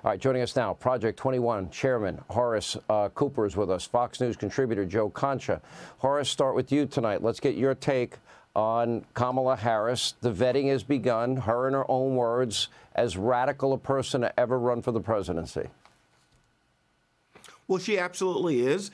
All right, joining us now, Project 21 Chairman Horace Cooper is with us, Fox News contributor Joe Concha. Horace, start with you tonight. Let's get your take on Kamala Harris. The vetting has begun, her in her own words, as radical a person to ever run for the presidency. Well, she absolutely is.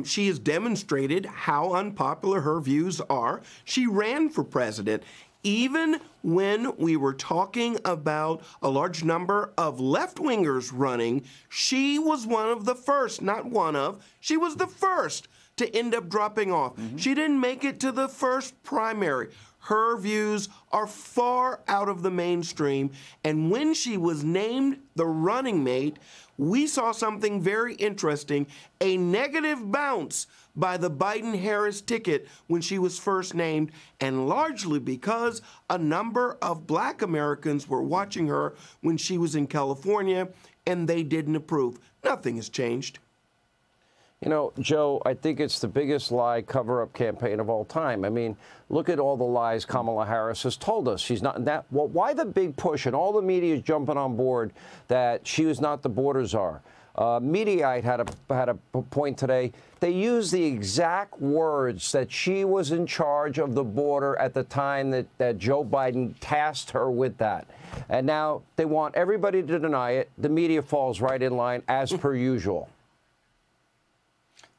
She has demonstrated how unpopular her views are. She ran for president. Even when we were talking about a large number of left-wingers running, she was one of the first, not one of, she was the first to end up dropping off. She didn't make it to the first primary. Her views are far out of the mainstream. And when she was named the running mate, we saw something very interesting, a negative bounce by the Biden-Harris ticket when she was first named, and largely because a number of black Americans were watching her when she was in California, and they didn't approve. Nothing has changed. You know, Joe, I think it's the biggest lie cover-up campaign of all time. I mean, look at all the lies Kamala Harris has told us. She's not that. Well, why the big push? And all the media is jumping on board that she was not the border czar. Mediaite had a point today. They used the exact words that she was in charge of the border at the time that Joe Biden tasked her with that. And now they want everybody to deny it. The media falls right in line, as per usual.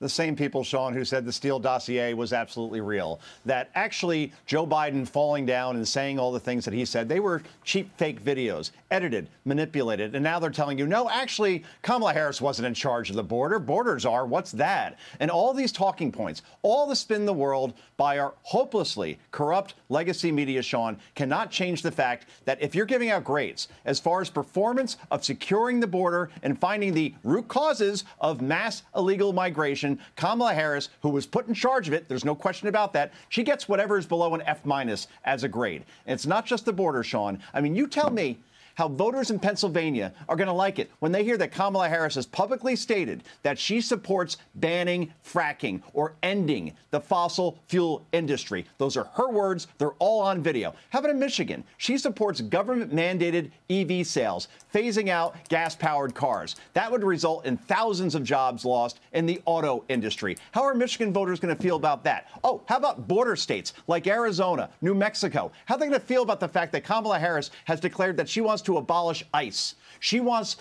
The same people, Sean, who said the Steele dossier was absolutely real, that actually Joe Biden falling down and saying all the things that he said, they were cheap fake videos, edited, manipulated. And now they're telling you, no, actually, Kamala Harris wasn't in charge of the border. Borders are. What's that? And all these talking points, all the spin in the world by our hopelessly corrupt legacy media, Sean, cannot change the fact that if you're giving out grades as far as performance of securing the border and finding the root causes of mass illegal migration, Kamala Harris, who was put in charge of it, there's no question about that, she gets whatever is below an F- as a grade. And it's not just the border, Sean. I mean, you tell me how voters in Pennsylvania are going to like it when they hear that Kamala Harris has publicly stated that she supports banning fracking or ending the fossil fuel industry. Those are her words. They're all on video. How about in Michigan? She supports government-mandated EV sales, phasing out gas-powered cars. That would result in thousands of jobs lost in the auto industry. How are Michigan voters going to feel about that? Oh, how about border states like Arizona, New Mexico? How are they going to feel about the fact that Kamala Harris has declared that she wants to abolish ICE? She once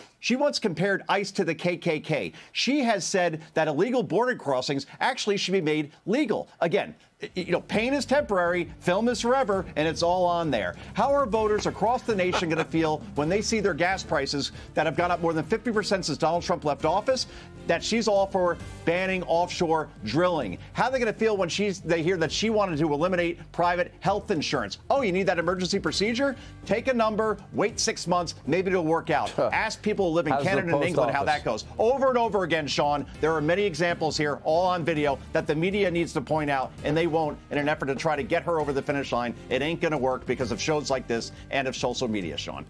compared ICE to the KKK. She has said that illegal border crossings actually should be made legal. Again, you know, pain is temporary, film is forever, and it's all on there. How are voters across the nation going to feel when they see their gas prices that have gone up more than 50% since Donald Trump left office, that she's all for banning offshore drilling? How are they going to feel when they hear that she wanted to eliminate private health insurance? Oh, you need that emergency procedure? Take a number, wait 6 months, maybe it'll work out. Ask people who live in Canada and England how that goes. Over and over again, Sean, there are many examples here, all on video, that the media needs to point out, and they won't, in an effort to try to get her over the finish line. It ain't going to work because of shows like this and of social media, Sean.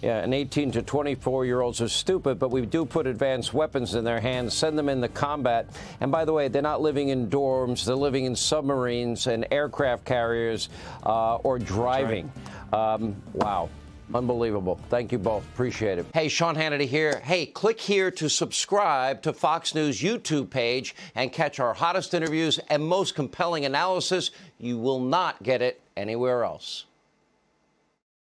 Yeah, and 18 to 24-year-olds are stupid, but we do put advanced weapons in their hands, send them into combat. And by the way, they're not living in dorms. They're living in submarines and aircraft carriers or driving. Wow. Unbelievable. Thank you both. Appreciate it. Hey, Sean Hannity here. Hey, click here to subscribe to Fox News YouTube page and catch our hottest interviews and most compelling analysis. You will not get it anywhere else.